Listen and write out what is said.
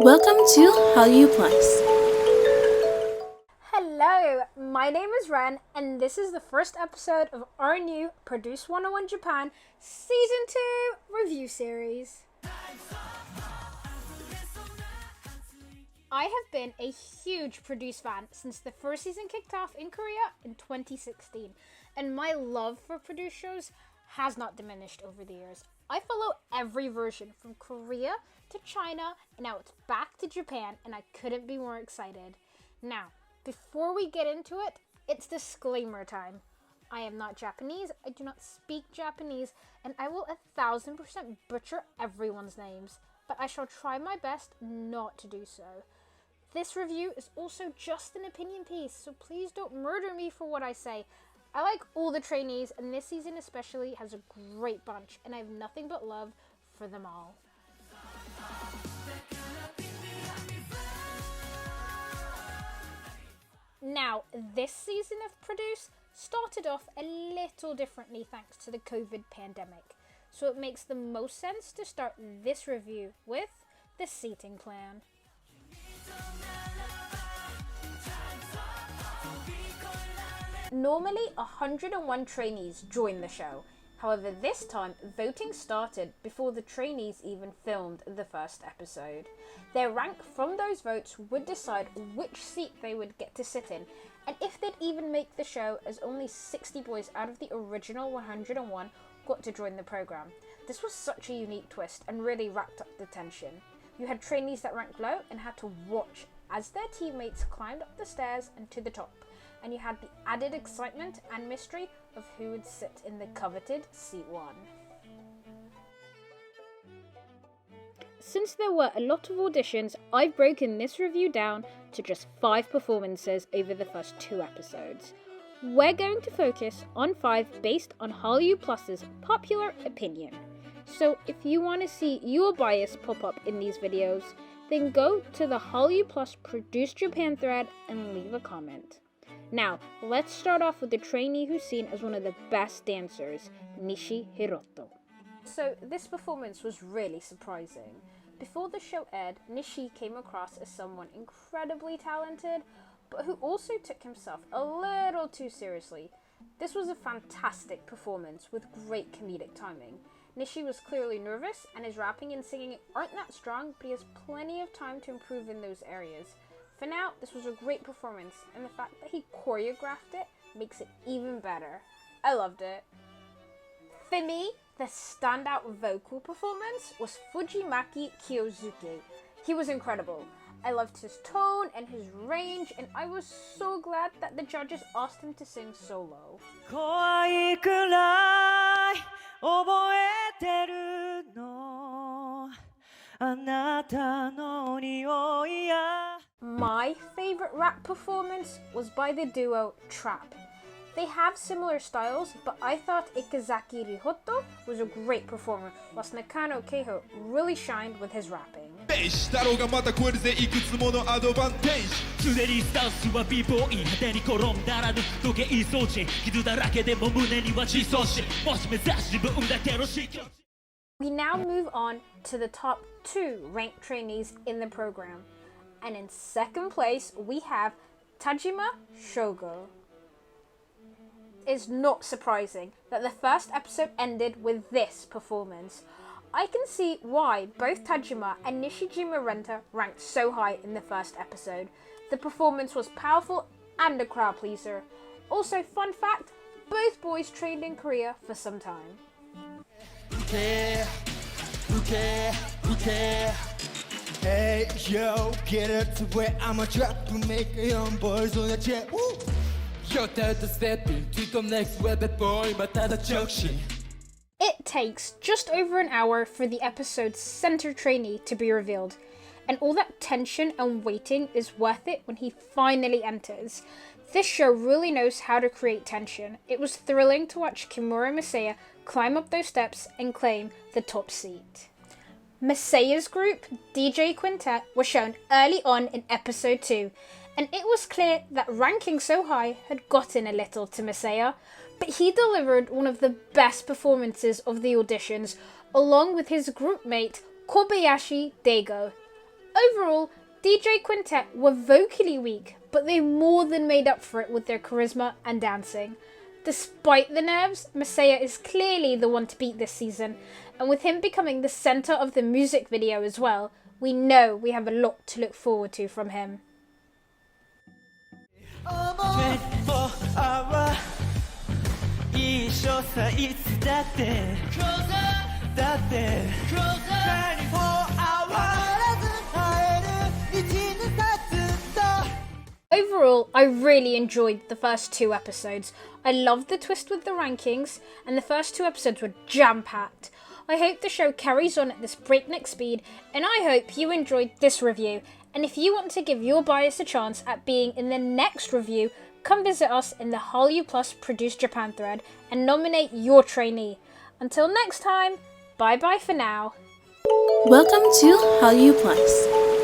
Welcome to Hallyu Plus. Hello, my name is Ren, and this is the first episode of our new Produce 101 Japan Season 2 review series. I have been a huge Produce fan since the first season kicked off in Korea in 2016, and my love for Produce shows has not diminished over the years. I follow every version from Korea to China, and now it's back to Japan, and I couldn't be more excited. Now, before we get into it, it's disclaimer time. I am not Japanese, I do not speak Japanese, and I will 1000% butcher everyone's names, but I shall try my best not to do so. This review is also just an opinion piece, so please don't murder me for what I say. I like all the trainees, and this season especially has a great bunch, and I have nothing but love for them all. Now, this season of Produce started off a little differently thanks to the COVID pandemic, so it makes the most sense to start this review with the seating plan. Normally, 101 trainees join the show. However, this time, voting started before the trainees even filmed the first episode. Their rank from those votes would decide which seat they would get to sit in, and if they'd even make the show, as only 60 boys out of the original 101 got to join the program. This was such a unique twist and really wrapped up the tension. You had trainees that ranked low and had to watch as their teammates climbed up the stairs and to the top. And you had the added excitement and mystery of who would sit in the coveted seat 1. Since there were a lot of auditions, I've broken this review down to just 5 performances over the first 2 episodes. We're going to focus on 5 based on Hallyu Plus's popular opinion. So if you want to see your bias pop up in these videos, then go to the Hallyu Plus Produce Japan thread and leave a comment. Now, let's start off with the trainee who's seen as one of the best dancers, Nishi Hiroto. So, this performance was really surprising. Before the show aired, Nishi came across as someone incredibly talented, but who also took himself a little too seriously. This was a fantastic performance with great comedic timing. Nishi was clearly nervous, and his rapping and singing aren't that strong, but he has plenty of time to improve in those areas. For now, this was a great performance, and the fact that he choreographed it makes it even better. I loved it. For me, the standout vocal performance was Fujimaki Kyosuke. He was incredible. I loved his tone and his range, and I was so glad that the judges asked him to sing solo. My favourite rap performance was by the duo Trap. They have similar styles, but I thought Ikazaki Rihoto was a great performer, whilst Nakano Keiho really shined with his rapping. We now move on to the top 2 ranked trainees in the program. And in second place, we have Tajima Shogo. It's not surprising that the first episode ended with this performance. I can see why both Tajima and Nishijima Renta ranked so high in the first episode. The performance was powerful and a crowd pleaser. Also, fun fact, both boys trained in Korea for some time. Hey yo, get it to where I'm a trap to make a young boys on the jet. Woo! Shut out the stepping to the next web boy, but at the junction. It takes just over an hour for the episode's center trainee to be revealed, and all that tension and waiting is worth it when he finally enters. This show really knows how to create tension. It was thrilling to watch Kimura Masaya climb up those steps and claim the top seat. Masaya's group, DJ Quintet, was shown early on in episode 2, and it was clear that ranking so high had gotten a little to Masaya, but he delivered one of the best performances of the auditions, along with his group mate Kobayashi Daigo. Overall, DJ Quintet were vocally weak, but they more than made up for it with their charisma and dancing. Despite the nerves, Messiah is clearly the one to beat this season, and with him becoming the centre of the music video as well, we know we have a lot to look forward to from him. 24 hour 一緒さいつだってだって24 hour Overall, I really enjoyed the first 2 episodes. I loved the twist with the rankings, and the first 2 episodes were jam-packed. I hope the show carries on at this breakneck speed, and I hope you enjoyed this review. And if you want to give your bias a chance at being in the next review, come visit us in the Hallyu Plus Produce Japan thread and nominate your trainee. Until next time, bye bye for now. Welcome to Hallyu Plus.